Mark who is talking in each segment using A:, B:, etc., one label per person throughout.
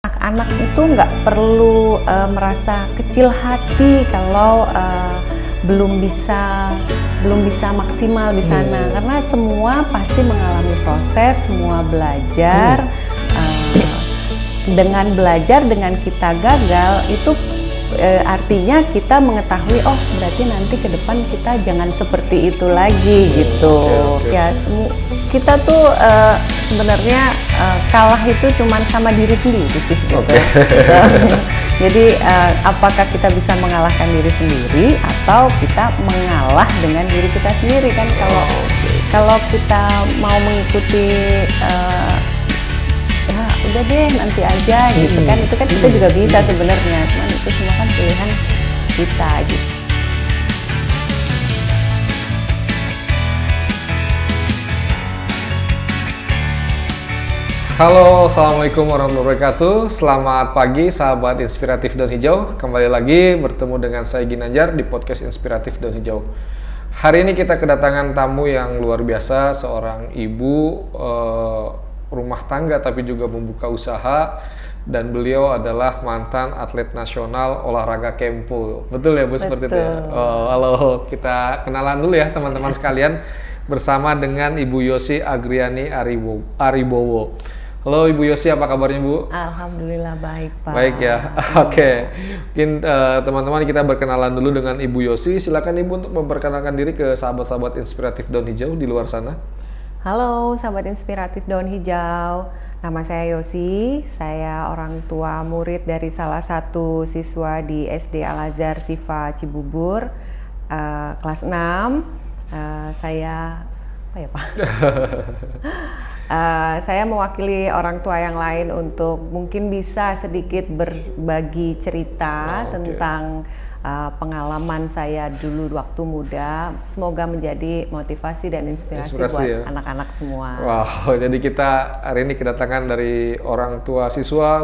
A: Anak itu nggak perlu merasa kecil hati kalau belum bisa maksimal di sana, karena semua pasti mengalami proses, semua belajar. Dengan belajar, dengan kita gagal itu artinya kita mengetahui, oh berarti nanti ke depan kita jangan seperti itu lagi gitu. Ya kita tuh sebenarnya kalah itu cuman sama diri sendiri sih gitu. Jadi apakah kita bisa mengalahkan diri sendiri atau kita mengalah dengan diri kita sendiri kan? Kalau kita mau mengikuti ya udah deh nanti aja gitu kan, itu kan kita juga bisa sebenarnya, cuman itu semua kan pilihan kita gitu.
B: Halo, assalamualaikum warahmatullahi wabarakatuh. Selamat pagi sahabat inspiratif daun hijau. Kembali lagi bertemu dengan saya Ginanjar di podcast inspiratif daun hijau. Hari ini kita kedatangan tamu yang luar biasa, seorang ibu rumah tangga tapi juga membuka usaha, dan beliau adalah mantan atlet nasional olahraga kempo. Betul ya Bu, seperti itu ya? Halo, kita kenalan dulu ya teman-teman sekalian bersama dengan Ibu Yosi Agriani Aribowo. Halo Ibu Yosi, apa kabarnya Bu?
A: Alhamdulillah baik Pak.
B: Baik ya, oke. Mungkin teman-teman kita berkenalan dulu dengan Ibu Yosi. Silakan Ibu untuk memperkenalkan diri ke sahabat-sahabat inspiratif daun hijau di luar sana.
A: Halo sahabat inspiratif daun hijau, nama saya Yosi, saya orang tua murid dari salah satu siswa di SD Al-Azhar Syifa Cibubur, kelas 6. Saya apa ya Pak? Saya mewakili orang tua yang lain untuk mungkin bisa sedikit berbagi cerita tentang pengalaman saya dulu waktu muda. Semoga menjadi motivasi dan inspirasi buat
B: ya?
A: Anak-anak semua.
B: Wow, jadi kita hari ini kedatangan dari orang tua siswa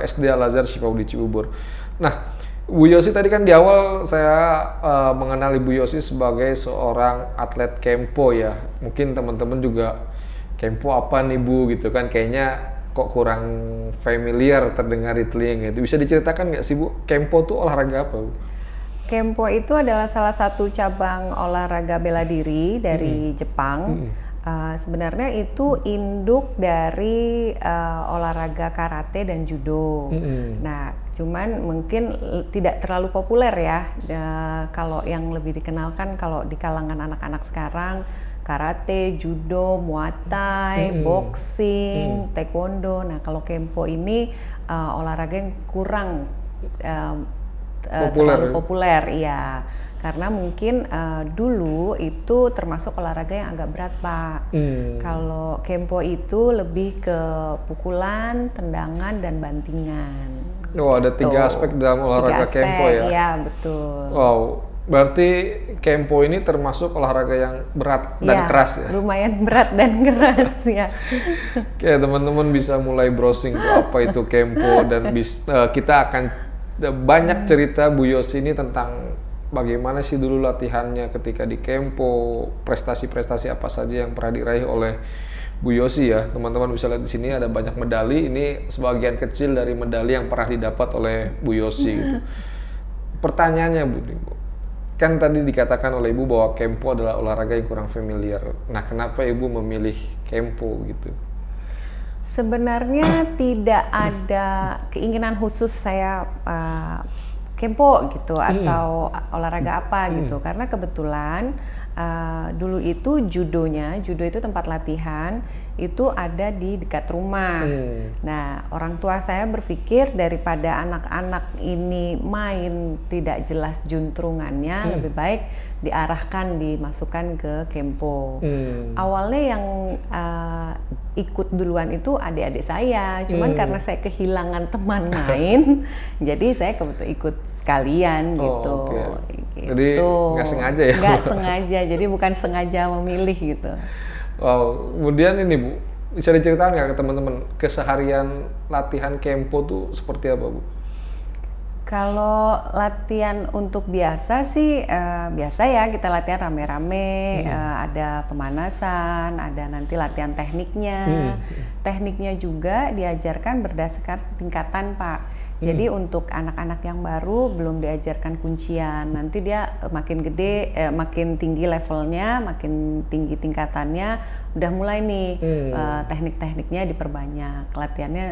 B: SD Al-Azhar Syifa di Cibubur. Nah, Bu Yosi, tadi kan di awal saya mengenal Ibu Yosi sebagai seorang atlet kempo ya. Mungkin teman-teman juga kempo apa nih Bu gitu kan, kayaknya kok kurang familiar terdengar di telinga gitu. Bisa diceritakan nggak sih Bu, kempo tuh olahraga apa Bu?
A: Kempo itu adalah salah satu cabang olahraga bela diri dari Jepang. Sebenarnya itu induk dari olahraga karate dan judo. Nah, cuman mungkin tidak terlalu populer ya. Kalau yang lebih dikenalkan kalau di kalangan anak-anak sekarang, karate, judo, muay thai, boxing, taekwondo. Nah, kalau kempo ini olahraga yang kurang terlalu populer, iya. Karena mungkin dulu itu termasuk olahraga yang agak berat Pak. Kalau kempo itu lebih ke pukulan, tendangan, dan bantingan.
B: Oh, ada 3 aspek dalam olahraga kempo ya?
A: Iya, betul.
B: Wow, berarti kempo ini termasuk olahraga yang berat dan keras ya?
A: Lumayan berat dan keras ya.
B: Oke, teman-teman bisa mulai browsing apa itu kempo, dan kita akan banyak cerita Bu Yosi ini tentang bagaimana sih dulu latihannya ketika di kempo, prestasi-prestasi apa saja yang pernah diraih oleh Bu Yosi ya. Teman-teman bisa lihat di sini ada banyak medali, ini sebagian kecil dari medali yang pernah didapat oleh Bu Yosi gitu. Pertanyaannya Bu, kan tadi dikatakan oleh Ibu bahwa kempo adalah olahraga yang kurang familiar. Nah, kenapa Ibu memilih kempo gitu?
A: Sebenarnya tidak ada keinginan khusus saya kempo gitu atau olahraga apa gitu, karena kebetulan dulu itu judo itu tempat latihan itu ada di dekat rumah. Nah, orang tua saya berpikir daripada anak-anak ini main tidak jelas juntrungannya, lebih baik dimasukkan ke kempo. Awalnya yang ikut duluan itu adik-adik saya, cuman karena saya kehilangan teman main, jadi saya ikut sekalian gitu.
B: Jadi nggak sengaja ya?
A: Nggak sengaja, jadi bukan sengaja memilih gitu.
B: Wow, kemudian ini Bu, bisa diceritakan nggak ke teman-teman keseharian latihan kempo tuh seperti apa Bu?
A: Kalau latihan untuk biasa sih biasa ya, kita latihan rame-rame, ada pemanasan, ada nanti latihan tekniknya. Tekniknya juga diajarkan berdasarkan tingkatan, Pak. Jadi untuk anak-anak yang baru belum diajarkan kuncian, nanti dia makin gede, makin tinggi levelnya, makin tinggi tingkatannya, udah mulai nih teknik-tekniknya diperbanyak, latihannya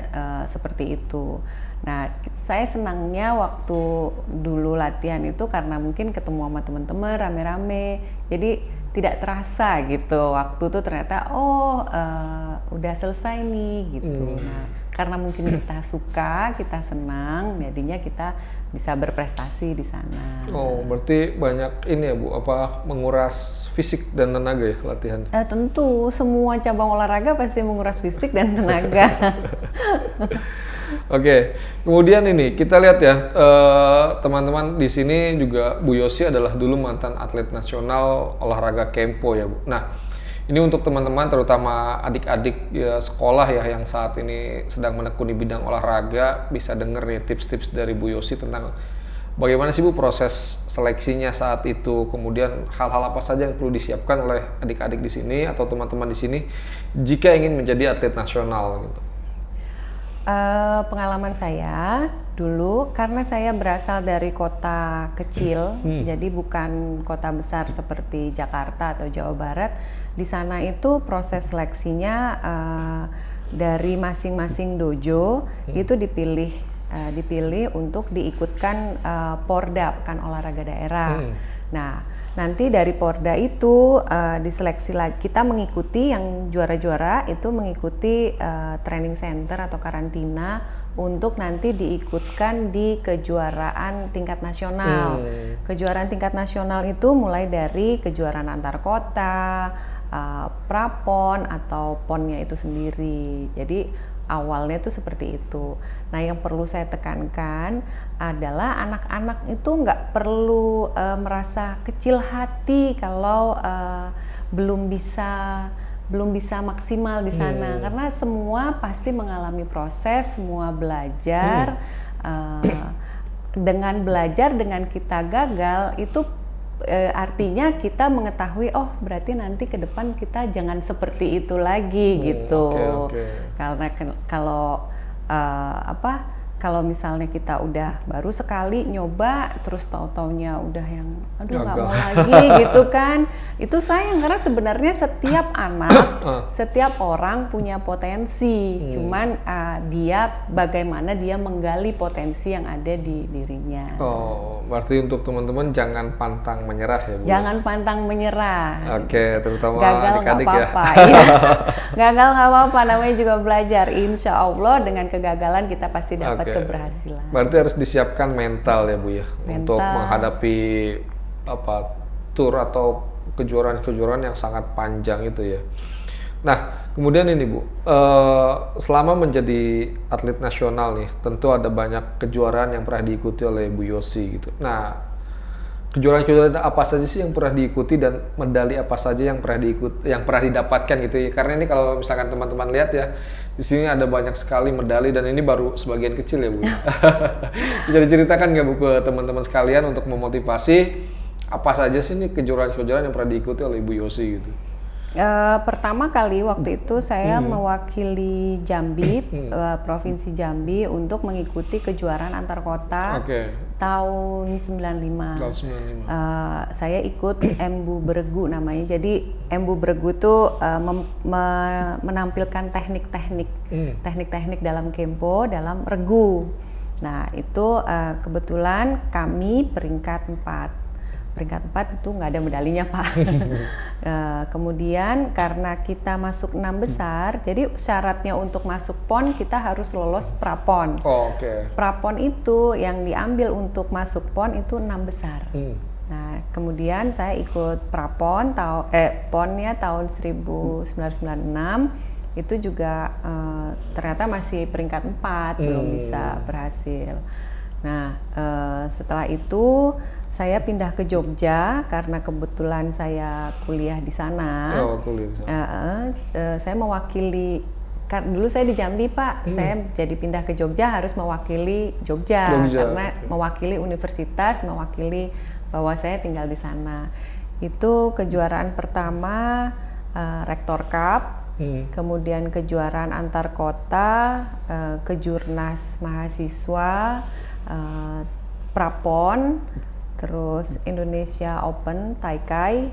A: seperti itu. Nah, saya senangnya waktu dulu latihan itu karena mungkin ketemu sama teman-teman rame-rame, jadi tidak terasa gitu. Waktu tuh ternyata udah selesai nih gitu. Nah, karena mungkin kita suka, kita senang, jadinya kita bisa berprestasi di sana.
B: Oh, berarti banyak ini ya Bu, menguras fisik dan tenaga ya latihan?
A: Tentu, semua cabang olahraga pasti menguras fisik dan tenaga.
B: Oke, kemudian ini kita lihat ya, teman-teman di sini juga Bu Yosi adalah dulu mantan atlet nasional olahraga Kempo ya Bu. Nah, ini untuk teman-teman terutama adik-adik ya, sekolah ya yang saat ini sedang menekuni bidang olahraga, bisa denger nih tips-tips dari Bu Yosi tentang bagaimana sih Bu proses seleksinya saat itu, kemudian hal-hal apa saja yang perlu disiapkan oleh adik-adik di sini atau teman-teman di sini jika ingin menjadi atlet nasional gitu.
A: Pengalaman saya dulu, karena saya berasal dari kota kecil, jadi bukan kota besar seperti Jakarta atau Jawa Barat. Di sana itu proses seleksinya dari masing-masing dojo itu dipilih untuk diikutkan Porda, Pekan Olahraga Daerah. Nah, nanti dari Porda itu diseleksi lagi, kita mengikuti yang juara-juara itu mengikuti training center atau karantina untuk nanti diikutkan di kejuaraan tingkat nasional. Kejuaraan tingkat nasional itu mulai dari kejuaraan antar kota, prapon atau ponnya itu sendiri. Jadi awalnya itu seperti itu. Nah, yang perlu saya tekankan adalah anak-anak itu nggak perlu merasa kecil hati kalau belum bisa maksimal di sana, karena semua pasti mengalami proses, semua belajar. Dengan belajar, dengan kita gagal itu artinya kita mengetahui, oh berarti nanti ke depan kita jangan seperti itu lagi gitu. Karena kalau misalnya kita udah baru sekali nyoba terus tahu-taunya udah yang aduh nggak mau lagi gitu kan, itu sayang karena sebenarnya setiap anak setiap orang punya potensi, cuman bagaimana dia menggali potensi yang ada di dirinya.
B: Oh, berarti untuk teman-teman jangan pantang menyerah ya Bu? Jangan
A: pantang menyerah.
B: Oke, terutama
A: gagal
B: adik-adik ya.
A: Ya. Gagal nggak apa-apa, namanya juga belajar. Insya Allah dengan kegagalan kita pasti dapat keberhasilan.
B: Berarti harus disiapkan mental ya Bu ya, untuk menghadapi tur atau kejuaraan-kejuaraan yang sangat panjang itu ya. Nah, kemudian ini Bu, selama menjadi atlet nasional nih, tentu ada banyak kejuaraan yang pernah diikuti oleh Bu Yosi gitu. Nah, kejuaraan-kejuaraan apa saja sih yang pernah diikuti dan medali apa saja yang pernah didapatkan gitu ya? Karena ini kalau misalkan teman-teman lihat ya, di sini ada banyak sekali medali dan ini baru sebagian kecil ya Bu. Bisa diceritakan nggak Bu ke teman-teman sekalian untuk memotivasi apa saja sih nih kejuaraan-kejuaraan yang pernah diikuti oleh Bu Yosi gitu?
A: Pertama kali waktu itu saya mewakili Jambi, Provinsi Jambi untuk mengikuti kejuaraan antar kota tahun 95. Saya ikut Embu Beregu namanya. Jadi Embu Beregu itu menampilkan teknik-teknik dalam Kempo, dalam regu. Nah, itu kebetulan kami peringkat 4. Peringkat 4 itu nggak ada medalinya Pak. Kemudian karena kita masuk 6 besar, jadi syaratnya untuk masuk PON kita harus lolos prapon. Prapon itu yang diambil untuk masuk PON itu 6 besar. Nah, kemudian saya ikut prapon, PON-nya tahun 1996, itu juga ternyata masih peringkat 4, belum bisa berhasil. Nah, setelah itu saya pindah ke Jogja karena kebetulan saya kuliah di sana. Saya mewakili dulu saya di Jambi Pak, saya jadi pindah ke Jogja harus mewakili Jogja. Karena mewakili universitas, mewakili bahwa saya tinggal di sana. Itu kejuaraan pertama Rektor Cup, kemudian kejuaraan antar kota, kejurnas mahasiswa, Prapon, terus Indonesia Open Taikai,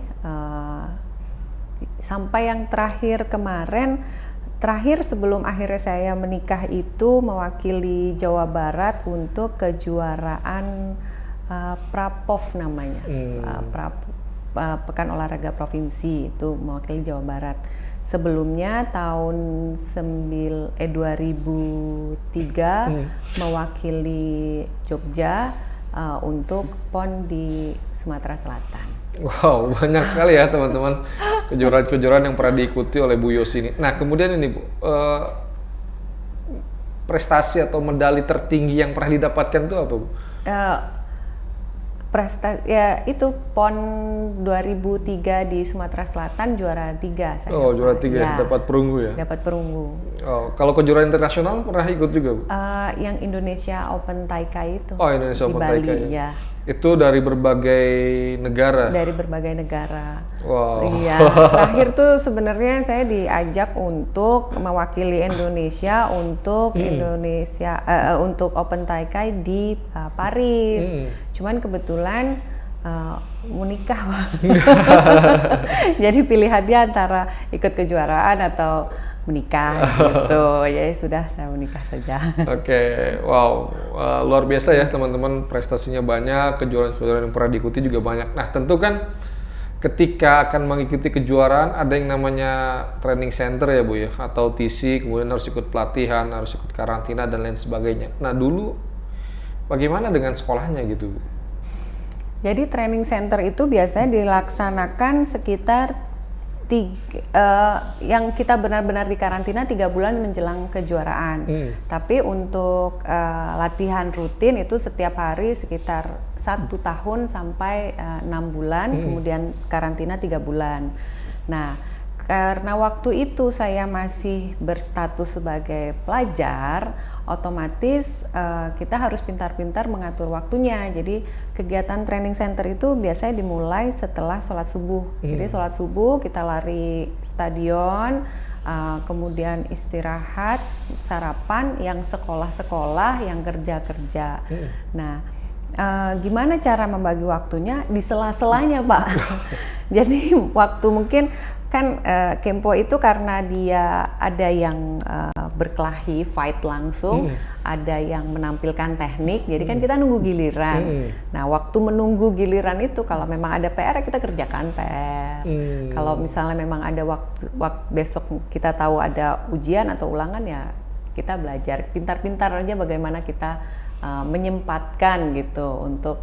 A: sampai yang terakhir kemarin. Terakhir sebelum akhirnya saya menikah itu mewakili Jawa Barat untuk kejuaraan Prapov namanya, Pekan Olahraga Provinsi, itu mewakili Jawa Barat. Sebelumnya tahun 2003 mewakili Jogja untuk PON di Sumatera Selatan.
B: Wow, banyak sekali ya teman-teman kejuaraan-kejuaraan yang pernah diikuti oleh Bu Yos ini. Nah, kemudian ini Bu, prestasi atau medali tertinggi yang pernah didapatkan itu apa Bu?
A: Prestasi ya itu PON 2003 di Sumatera Selatan juara 3 saya.
B: Oh, juara 3 ya, dapat perunggu ya?
A: Dapat perunggu.
B: Oh, kalau kejuaraan internasional pernah ikut juga Bu?
A: Yang Indonesia Open Taikai itu.
B: Oh, Indonesia Open Taikai
A: ya.
B: Itu dari berbagai negara?
A: Dari berbagai negara.
B: Wow.
A: Iya. Terakhir tuh sebenarnya saya diajak untuk mewakili Indonesia untuk untuk Open Taikai di Paris. Cuman kebetulan mau nikah Pak. Jadi pilihannya antara ikut kejuaraan atau menikah gitu. Ya sudah, saya menikah saja.
B: Oke, wow, luar biasa ya teman-teman, prestasinya banyak, kejuaraan-kejuaraan yang pernah diikuti juga banyak. Nah, tentu kan ketika akan mengikuti kejuaraan ada yang namanya training center ya Bu ya, atau TC, kemudian harus ikut pelatihan, harus ikut karantina dan lain sebagainya. Nah, dulu bagaimana dengan sekolahnya gitu Bu?
A: Jadi training center itu biasanya dilaksanakan sekitar yang kita benar-benar di karantina 3 bulan menjelang kejuaraan. Tapi untuk latihan rutin itu setiap hari sekitar 1 tahun sampai 6 bulan, kemudian karantina 3 bulan. Nah, karena waktu itu saya masih berstatus sebagai pelajar, otomatis kita harus pintar-pintar mengatur waktunya. Jadi kegiatan training center itu biasanya dimulai setelah sholat subuh. Jadi sholat subuh kita lari stadion, kemudian istirahat, sarapan, yang sekolah-sekolah, yang kerja-kerja. Nah, gimana cara membagi waktunya? Di sela-selanya Pak. Jadi waktu mungkin kan Kempo itu karena dia ada yang berkelahi, fight langsung, ada yang menampilkan teknik, jadi kan kita nunggu giliran. Nah, waktu menunggu giliran itu kalau memang ada PR kita kerjakan PR. Kalau misalnya memang ada waktu besok kita tahu ada ujian atau ulangan, ya kita belajar. Pintar-pintar aja bagaimana kita menyempatkan gitu untuk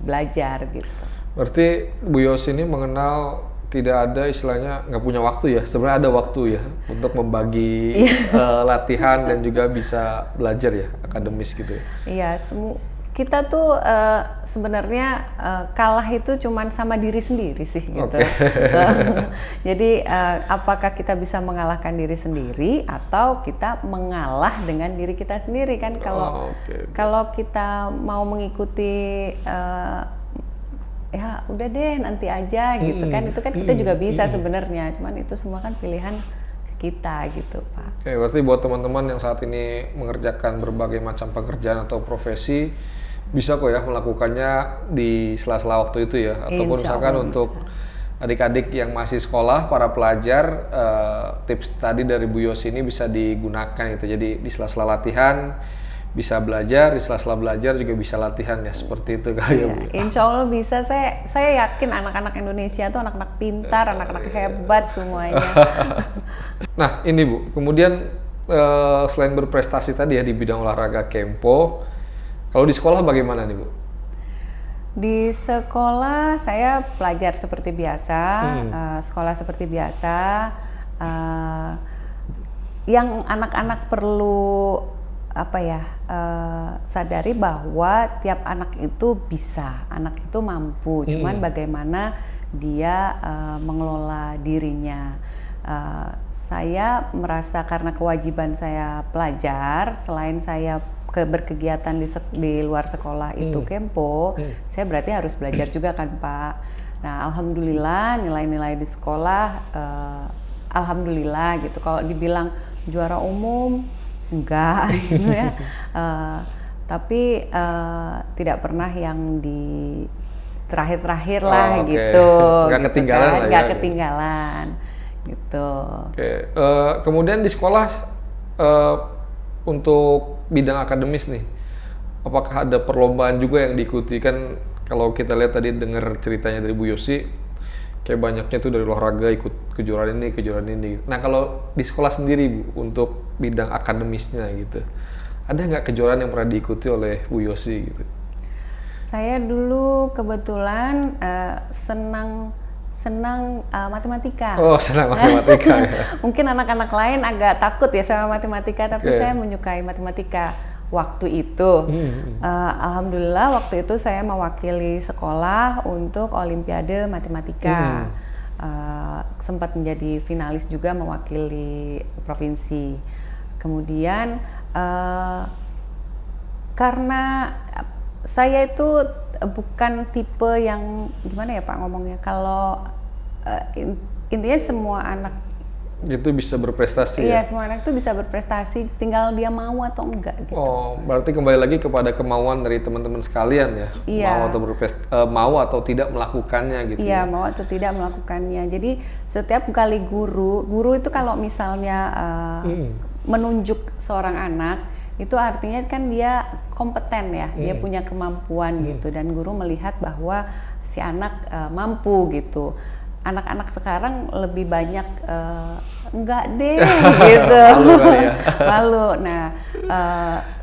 A: belajar gitu.
B: Berarti Bu Yos ini mengenal tidak ada istilahnya nggak punya waktu ya, sebenarnya ada waktu ya untuk membagi latihan dan juga bisa belajar ya, akademis gitu ya.
A: Iya, kita tuh sebenarnya kalah itu cuman sama diri sendiri sih gitu. Jadi apakah kita bisa mengalahkan diri sendiri atau kita mengalah dengan diri kita sendiri kan? Kalau kita mau mengikuti ya udah deh nanti aja gitu kan, itu kan kita juga bisa sebenarnya, cuman itu semua kan pilihan kita gitu Pak.
B: Oke, berarti buat teman-teman yang saat ini mengerjakan berbagai macam pekerjaan atau profesi bisa kok ya melakukannya di sela-sela waktu itu ya, ataupun misalkan untuk adik-adik yang masih sekolah, para pelajar, tips tadi dari Bu Yos ini bisa digunakan gitu. Jadi di sela-sela latihan bisa belajar, di sela-sela belajar juga bisa latihan ya, seperti itu kali ya Bu.
A: Insya Allah bisa, saya yakin anak-anak Indonesia tuh anak-anak pintar, anak-anak hebat semuanya.
B: Nah ini Bu, kemudian selain berprestasi tadi ya di bidang olahraga Kempo, kalau di sekolah bagaimana nih Bu?
A: Di sekolah saya pelajar seperti biasa, sekolah seperti biasa. Yang anak-anak perlu sadari bahwa tiap anak itu bisa, anak itu mampu, cuman bagaimana dia mengelola dirinya. saya merasa karena kewajiban saya pelajar, selain saya berkegiatan di luar sekolah itu Kempo, saya berarti harus belajar juga kan Pak. Nah alhamdulillah nilai-nilai di sekolah, alhamdulillah gitu. Kalau dibilang juara umum, enggak gitu ya. Tapi tidak pernah yang di terakhir-terakhir lah gitu.
B: Nggak
A: gitu
B: ketinggalan
A: kan.
B: lah
A: Nggak
B: ya.
A: ketinggalan gitu.
B: Oke. Kemudian di sekolah untuk bidang akademis nih, apakah ada perlombaan juga yang diikuti? Kan kalau kita lihat tadi dengar ceritanya dari Bu Yosi, kayak banyaknya tuh dari olahraga ikut kejuaraan ini. Nah kalau di sekolah sendiri Bu, untuk bidang akademisnya gitu, ada nggak kejuaraan yang pernah diikuti oleh Bu Yosi gitu?
A: Saya dulu kebetulan senang matematika.
B: Oh, senang matematika ya.
A: Mungkin anak-anak lain agak takut ya sama matematika, tapi
B: Oke.
A: saya menyukai matematika waktu itu. Alhamdulillah waktu itu saya mewakili sekolah untuk Olimpiade Matematika. Sempat menjadi finalis juga mewakili provinsi. Kemudian karena saya itu bukan tipe yang gimana ya Pak ngomongnya, kalau intinya semua anak
B: Itu bisa berprestasi
A: iya,
B: ya?
A: semua anak itu bisa berprestasi, tinggal dia mau atau enggak gitu.
B: Oh, berarti kembali lagi kepada kemauan dari teman-teman sekalian ya?
A: Iya.
B: Mau atau tidak melakukannya gitu
A: Iya,
B: ya?
A: mau atau tidak melakukannya. Jadi setiap kali guru itu kalau misalnya menunjuk seorang anak, itu artinya kan dia kompeten ya, dia punya kemampuan gitu, dan guru melihat bahwa si anak mampu gitu. Anak-anak sekarang lebih banyak enggak deh gitu.
B: Malu kali ya?
A: Malu. Nah,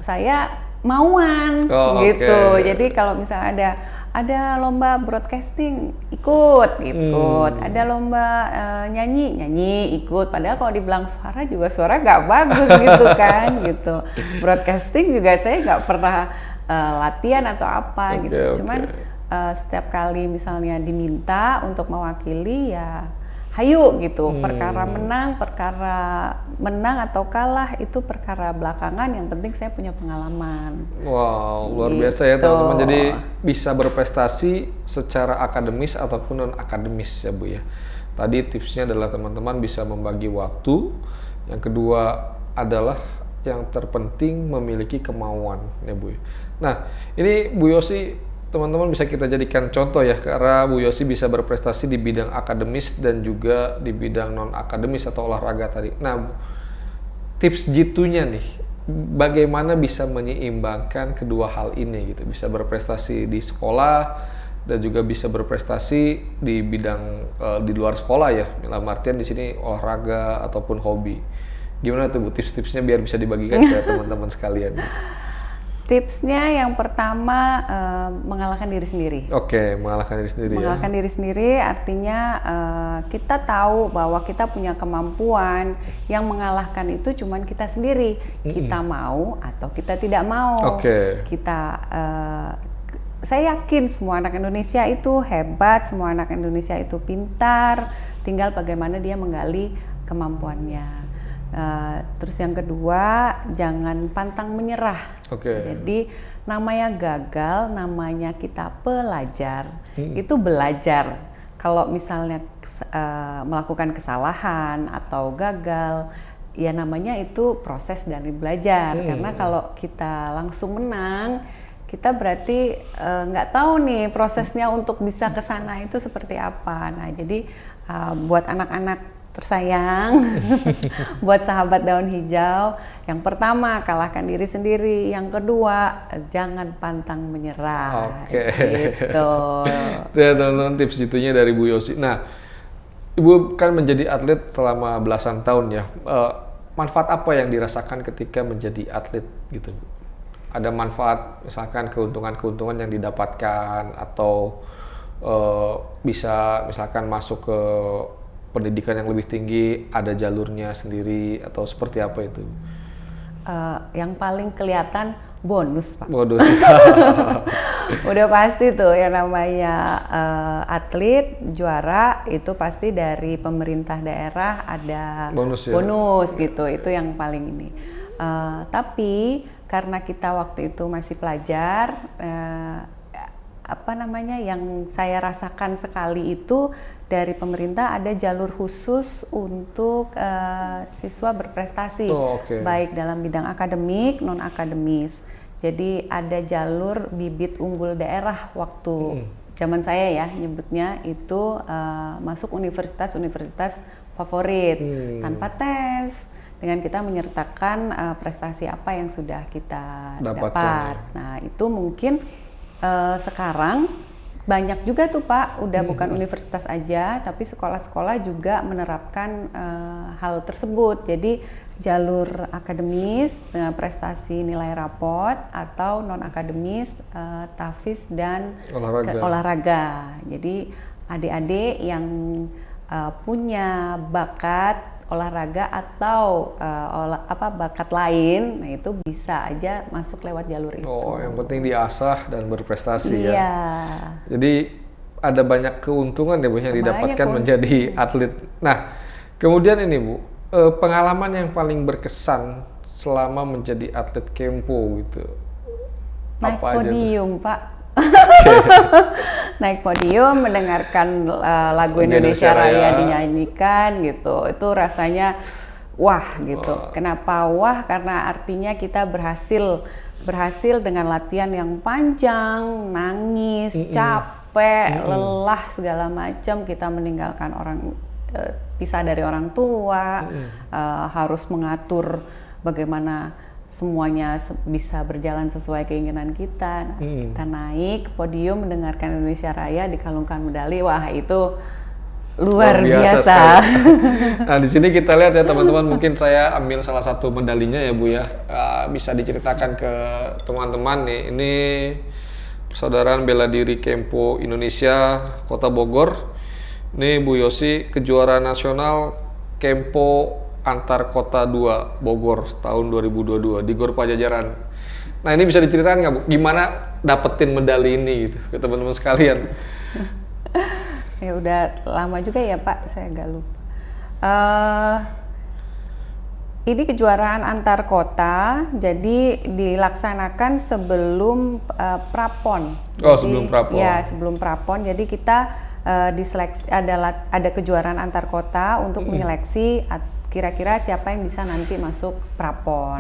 A: saya mauan gitu.
B: Oke.
A: Jadi kalau misalnya ada lomba broadcasting ikut, ada lomba nyanyi ikut. Padahal kalau dibilang suara juga suara nggak bagus gitu kan, gitu. Broadcasting juga saya nggak pernah latihan atau apa gitu. Cuman setiap kali misalnya diminta untuk mewakili ya hayu gitu. Perkara menang atau kalah itu perkara belakangan, yang penting saya punya pengalaman.
B: Wow, luar biasa ya teman-teman. Jadi bisa berprestasi secara akademis ataupun non akademis ya Bu ya. Tadi tipsnya adalah teman-teman bisa membagi waktu. Yang kedua adalah yang terpenting memiliki kemauan ya Bu. Nah, ini Bu Yosi teman-teman bisa kita jadikan contoh ya, karena Bu Yosi bisa berprestasi di bidang akademis dan juga di bidang non akademis atau olahraga tadi. Nah, tips jitunya nih, bagaimana bisa menyeimbangkan kedua hal ini gitu, bisa berprestasi di sekolah dan juga bisa berprestasi di bidang di luar sekolah ya, dalam artian di sini olahraga ataupun hobi. Gimana tuh Bu tips-tipsnya biar bisa dibagikan ke teman-teman sekalian?
A: Tipsnya yang pertama mengalahkan diri sendiri.
B: Oke, mengalahkan diri sendiri
A: Mengalahkan diri sendiri artinya kita tahu bahwa kita punya kemampuan, yang mengalahkan itu cuman kita sendiri. Kita mau atau kita tidak mau.
B: Oke.
A: Saya yakin semua anak Indonesia itu hebat, semua anak Indonesia itu pintar, tinggal bagaimana dia menggali kemampuannya. Terus yang kedua, jangan pantang menyerah. Jadi namanya gagal, namanya kita pelajar, itu belajar. Kalau misalnya melakukan kesalahan atau gagal, ya namanya itu proses dari belajar. Karena kalau kita langsung menang, kita berarti nggak tahu nih prosesnya untuk bisa ke sana itu seperti apa. Nah, jadi buat anak-anak tersayang, buat sahabat daun hijau, yang pertama kalahkan diri sendiri, yang kedua jangan pantang menyerah. Gitu.
B: Ya teman-teman, tips jitunya dari Bu Yosi. Nah, Ibu kan menjadi atlet selama belasan tahun ya. Manfaat apa yang dirasakan ketika menjadi atlet gitu? Ada manfaat misalkan keuntungan-keuntungan yang didapatkan atau bisa misalkan masuk ke pendidikan yang lebih tinggi, ada jalurnya sendiri atau seperti apa itu?
A: Yang paling kelihatan bonus Pak.
B: Bonus.
A: Udah pasti tuh yang namanya atlet juara itu pasti dari pemerintah daerah ada
B: Bonus ya?
A: bonus gitu, itu yang paling ini. Tapi karena kita waktu itu masih pelajar, apa namanya yang saya rasakan sekali itu dari pemerintah ada jalur khusus untuk siswa berprestasi, baik dalam bidang akademik, non akademis. Jadi ada jalur bibit unggul daerah waktu zaman saya ya nyebutnya itu masuk universitas-universitas favorit tanpa tes, dengan kita menyertakan prestasi apa yang sudah kita dapat. Nah itu mungkin sekarang banyak juga tuh Pak, udah bukan universitas aja, tapi sekolah-sekolah juga menerapkan hal tersebut. Jadi jalur akademis dengan prestasi nilai rapot atau non akademis tafis dan olahraga. Jadi adik-adik yang punya bakat olahraga atau bakat lain, nah itu bisa aja masuk lewat jalur itu.
B: Oh, yang penting diasah dan berprestasi
A: ya.
B: Iya. Jadi ada banyak keuntungan ya Bu yang didapatkan menjadi atlet. Nah, kemudian ini Bu, pengalaman yang paling berkesan selama menjadi atlet Kempo gitu.
A: Naik podium, Pak. Naik podium, mendengarkan lagu Indonesia Raya dinyanyikan gitu, itu rasanya wah gitu. Kenapa wah? Karena artinya kita berhasil dengan latihan yang panjang, nangis, capek, lelah segala macam, kita meninggalkan orang, pisah dari orang tua, harus mengatur bagaimana semuanya bisa berjalan sesuai keinginan kita. Nah, kita naik ke podium mendengarkan Indonesia Raya, dikalungkan medali, wah itu luar biasa.
B: Nah di sini kita lihat ya teman-teman, mungkin saya ambil salah satu medalinya ya Bu ya, bisa diceritakan ke teman-teman nih. Ini persaudaraan bela diri Kempo Indonesia Kota Bogor. Ini Bu Yosi, kejuaraan nasional Kempo Antar Kota 2 Bogor tahun 2022 di Gor Pajajaran. Nah ini bisa diceritakan nggak Bu, gimana dapetin medali ini gitu ke teman-teman sekalian?
A: Ya udah lama juga ya Pak, saya agak lupa. Ini kejuaraan antar kota, jadi dilaksanakan sebelum prapon.
B: Oh, sebelum prapon.
A: Ya, sebelum prapon. Jadi kita diseleksi, ada kejuaraan antar kota untuk menyeleksi kira-kira siapa yang bisa nanti masuk prapon.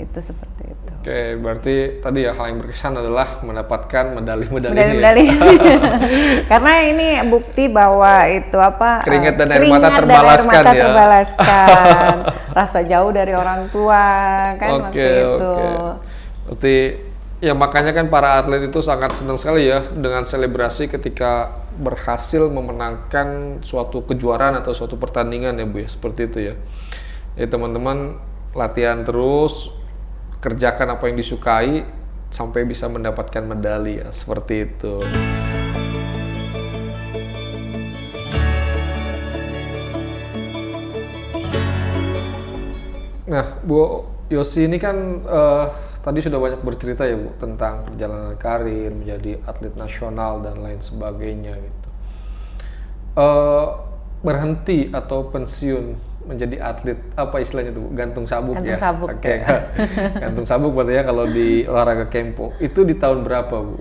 A: Itu seperti itu.
B: Oke, berarti tadi ya hal yang berkesan adalah mendapatkan medali-medali.
A: Karena ini bukti bahwa itu apa,
B: keringat dan air mata terbalaskan ya.
A: Rasa jauh dari orang tua kan waktu itu.
B: Berarti ya makanya kan para atlet itu sangat senang sekali ya dengan selebrasi ketika berhasil memenangkan suatu kejuaraan atau suatu pertandingan ya Bu ya, seperti itu ya. Ya teman-teman, latihan terus, kerjakan apa yang disukai sampai bisa mendapatkan medali ya, seperti itu. Nah Bu Yosi ini kan tadi sudah banyak bercerita ya Bu tentang perjalanan karir menjadi atlet nasional dan lain sebagainya gitu. Berhenti atau pensiun menjadi atlet, apa istilahnya tuh, gantung sabuk ya?
A: Gantung sabuk.
B: Oke, gantung sabuk berarti ya kalau di olahraga Kempo. Itu di tahun berapa Bu?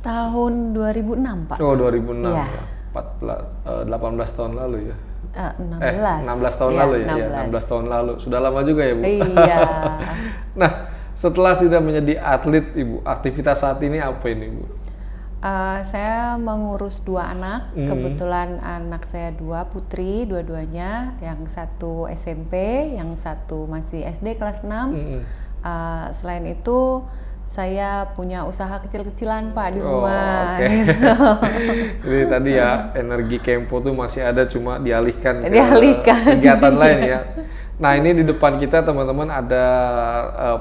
A: Tahun 2006 Pak.
B: Oh 2006
A: ya.
B: 18 tahun lalu ya?
A: 16
B: tahun
A: ya,
B: lalu ya? 16 tahun lalu. Sudah lama juga ya Bu?
A: Iya.
B: Nah, setelah tidak menjadi atlet Ibu, aktivitas saat ini apa ini Bu?
A: Saya mengurus 2 anak, kebetulan anak saya 2 putri, dua-duanya, yang satu SMP, yang satu masih SD kelas 6. Selain itu saya punya usaha kecil-kecilan Pak di rumah. Gitu.
B: Jadi tadi ya energi Kempo tuh masih ada, cuma dialihkan ke kegiatan lain ya. Nah ini di depan kita teman-teman ada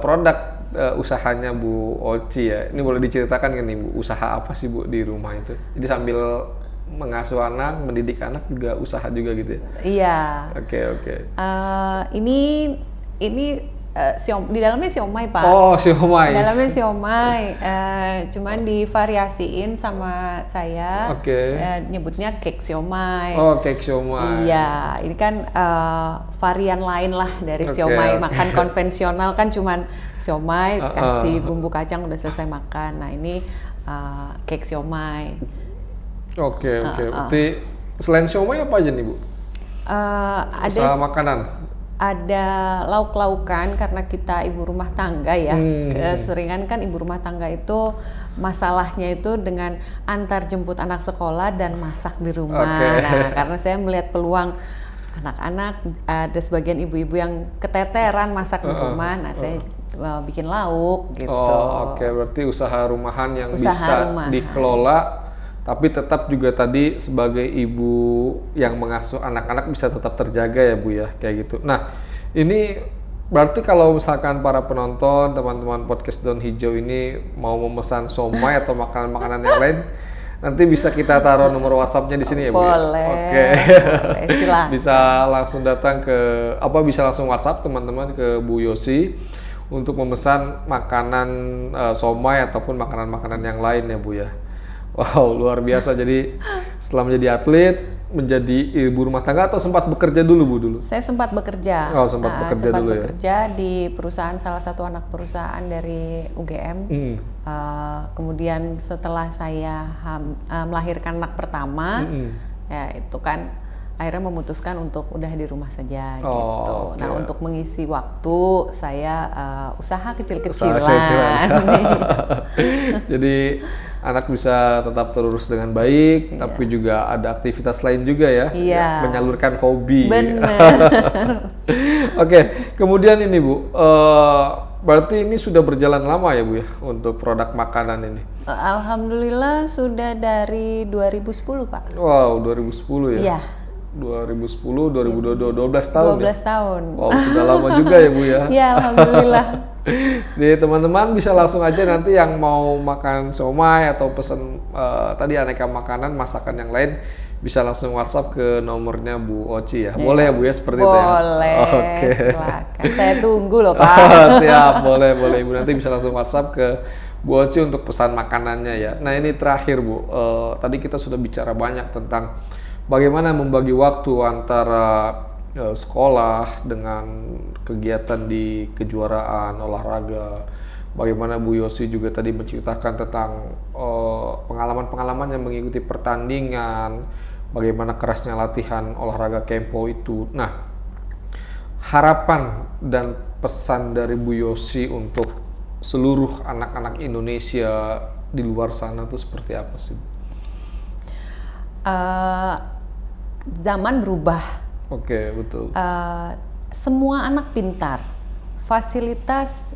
B: produk usahanya Bu Oci ya. Ini boleh diceritakan kan nih Bu, usaha apa sih Bu di rumah itu? Jadi sambil mengasuh anak, mendidik anak juga usaha juga gitu ya?
A: Iya.
B: Oke.
A: Ini di dalamnya siomay Pak.
B: Oh, siomay.
A: Di dalamnya siomay, cuman divariasiin sama saya.
B: Oke.
A: Nyebutnya cake siomay.
B: Oh, cake siomay.
A: Iya, ini kan varian lain lah dari
B: Oke,
A: siomay.
B: oke.
A: Makan konvensional kan cuman siomay kasih bumbu kacang udah selesai makan. Nah ini cake siomay.
B: Oke. Berarti selain siomay apa aja nih Bu? Usaha makanan.
A: Ada lauk-laukan karena kita ibu rumah tangga ya. Keseringan kan ibu rumah tangga itu masalahnya itu dengan antar jemput anak sekolah dan masak di rumah. Nah, karena saya melihat peluang anak-anak, ada sebagian ibu-ibu yang keteteran masak di rumah. Nah, saya bikin lauk gitu.
B: Oh, oke. Berarti usaha rumahan yang bisa dikelola tapi tetap juga tadi sebagai ibu yang mengasuh anak-anak bisa tetap terjaga ya Bu ya, kayak gitu. Nah, ini berarti kalau misalkan para penonton, teman-teman podcast Daun Hijau ini mau memesan somai atau makanan-makanan yang lain, nanti bisa kita taruh nomor WhatsApp-nya di sini ya Bu.
A: Boleh.
B: Oke.
A: Boleh, silakan.
B: Bisa langsung datang bisa langsung WhatsApp teman-teman ke Bu Yosi untuk memesan makanan somai ataupun makanan-makanan yang lain ya Bu ya. Wow, luar biasa. Jadi setelah menjadi atlet, menjadi ibu rumah tangga atau sempat bekerja dulu Bu dulu?
A: Saya sempat bekerja.
B: Oh, sempat bekerja dulu
A: bekerja di perusahaan, salah satu anak perusahaan dari UGM. Kemudian setelah saya melahirkan anak pertama, ya itu kan akhirnya memutuskan untuk udah di rumah saja gitu.
B: Okay.
A: Nah, untuk mengisi waktu saya usaha kecil-kecilan.
B: Jadi anak bisa tetap terurus dengan baik, tapi juga ada aktivitas lain juga ya, menyalurkan hobi.
A: Benar.
B: Oke, kemudian ini Bu, berarti ini sudah berjalan lama ya Bu ya untuk produk makanan ini?
A: Alhamdulillah sudah dari 2010 Pak.
B: Wow, 2010 ya?
A: Iya.
B: 2010, 2022, 12 tahun
A: 12 tahun.
B: Wow, sudah lama juga ya Bu ya?
A: Iya, alhamdulillah.
B: Jadi teman-teman bisa langsung aja nanti yang mau makan somai atau pesen tadi aneka makanan, masakan yang lain, bisa langsung WhatsApp ke nomornya Bu Oci ya. Boleh ya Bu ya seperti itu ya?
A: Boleh,
B: Oke.
A: silakan. Saya tunggu loh Pak.
B: Siap, boleh Ibu. Nanti bisa langsung WhatsApp ke Bu Oci untuk pesan makanannya ya. Nah ini terakhir Bu, tadi kita sudah bicara banyak tentang bagaimana membagi waktu antara sekolah dengan kegiatan di kejuaraan olahraga. Bagaimana Bu Yosi juga tadi menceritakan tentang pengalaman-pengalaman yang mengikuti pertandingan, bagaimana kerasnya latihan olahraga Kempo itu. Nah, harapan dan pesan dari Bu Yosi untuk seluruh anak-anak Indonesia di luar sana itu seperti apa sih?
A: Zaman berubah.
B: Oke, betul.
A: Semua anak pintar, fasilitas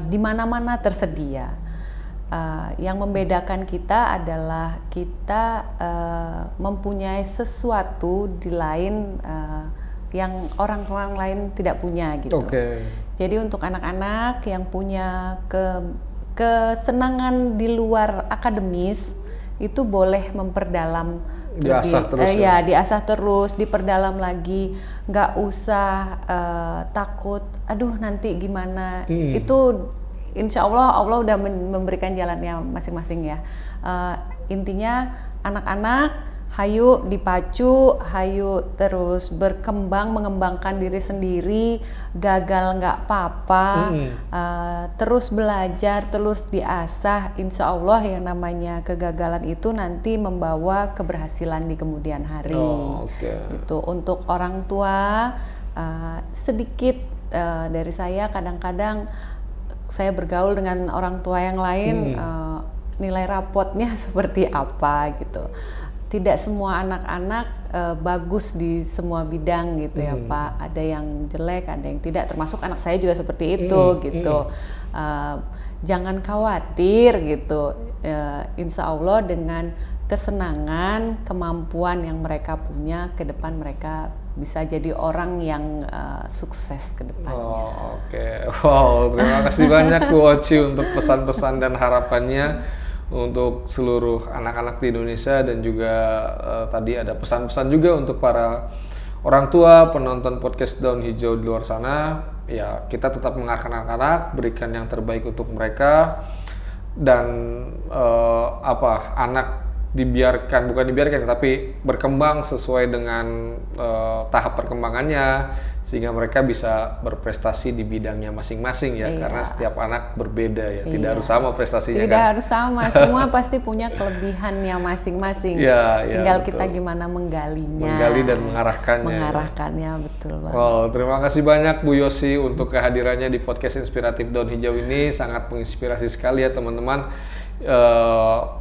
A: di mana-mana tersedia. Yang membedakan kita adalah kita mempunyai sesuatu di lain yang orang-orang lain tidak punya gitu. Jadi untuk anak-anak yang punya kesenangan di luar akademis itu boleh memperdalam.
B: Diasah terus
A: diasah terus, diperdalam lagi, nggak usah takut, aduh nanti gimana, itu insya Allah udah memberikan jalannya masing-masing ya. Intinya anak-anak hayu dipacu, hayu terus berkembang, mengembangkan diri sendiri, gagal nggak apa-apa, terus belajar, terus diasah. Insya Allah yang namanya kegagalan itu nanti membawa keberhasilan di kemudian hari. Itu untuk orang tua, sedikit dari saya kadang-kadang saya bergaul dengan orang tua yang lain, nilai rapotnya seperti apa gitu. Tidak semua anak-anak bagus di semua bidang gitu ya Pak. Ada yang jelek, ada yang tidak. Termasuk anak saya juga seperti itu gitu. Jangan khawatir gitu. Insya Allah dengan kesenangan, kemampuan yang mereka punya, ke depan mereka bisa jadi orang yang sukses ke depannya.
B: Wow, terima kasih banyak Bu Oci untuk pesan-pesan dan harapannya untuk seluruh anak-anak di Indonesia, dan juga tadi ada pesan-pesan juga untuk para orang tua penonton podcast Daun Hijau di luar sana. ya kita tetap mengarahkan anak-anak, berikan yang terbaik untuk mereka, dan anak bukan dibiarkan tapi berkembang sesuai dengan tahap perkembangannya, sehingga mereka bisa berprestasi di bidangnya masing-masing ya. Karena setiap anak berbeda ya, tidak harus sama prestasinya.
A: Tidak harus sama, semua pasti punya kelebihannya masing-masing. Tinggal
B: betul.
A: kita gimana menggalinya,
B: menggali dan mengarahkannya.
A: Mengarahkannya, betul banget.
B: Wow, terima kasih banyak Bu Yosi untuk kehadirannya di podcast Inspiratif Daun Hijau ini, sangat menginspirasi sekali ya teman-teman.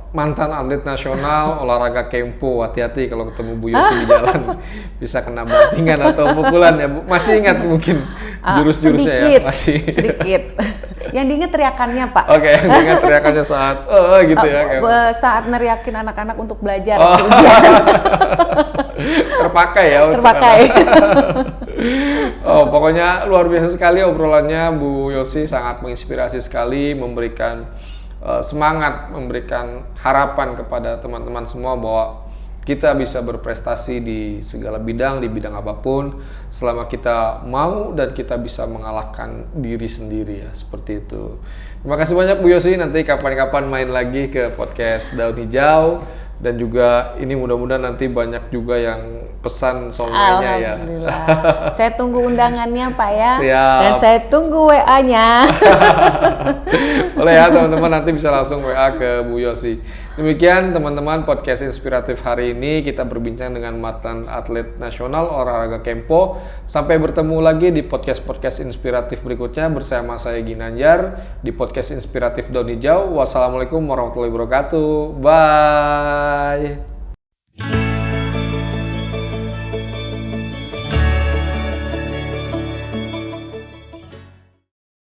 B: Mantan atlet nasional olahraga kempo, hati-hati kalau ketemu Bu Yosi di jalan, bisa kena bantingan atau pukulan ya Bu. Masih ingat mungkin jurus-jurusnya
A: sedikit,
B: ya? Masih
A: sedikit. Yang diingat teriakannya Pak.
B: Oke, yang diingat teriakannya saat gitu ya kayak.
A: Saat neriakin anak-anak untuk belajar.
B: Terpakai ya.
A: Terpakai.
B: Pokoknya luar biasa sekali obrolannya Bu Yosi, sangat menginspirasi sekali, memberikan semangat, memberikan harapan kepada teman-teman semua bahwa kita bisa berprestasi di segala bidang, di bidang apapun, selama kita mau dan kita bisa mengalahkan diri sendiri ya, seperti itu. Terima kasih banyak Bu Yosi, nanti kapan-kapan main lagi ke podcast Daun Hijau, dan juga ini mudah-mudahan nanti banyak juga yang pesan soalnya ya.
A: Alhamdulillah. Saya tunggu undangannya Pak ya.
B: Siap.
A: Dan saya tunggu WA-nya.
B: Boleh ya teman-teman, nanti bisa langsung WA ke Bu Yosi. Demikian teman-teman podcast inspiratif hari ini, kita berbincang dengan mantan atlet nasional olahraga kempo. Sampai bertemu lagi di podcast-podcast inspiratif berikutnya bersama saya Ginanjar di podcast inspiratif Daun Hijau. Wassalamualaikum warahmatullahi wabarakatuh. Bye.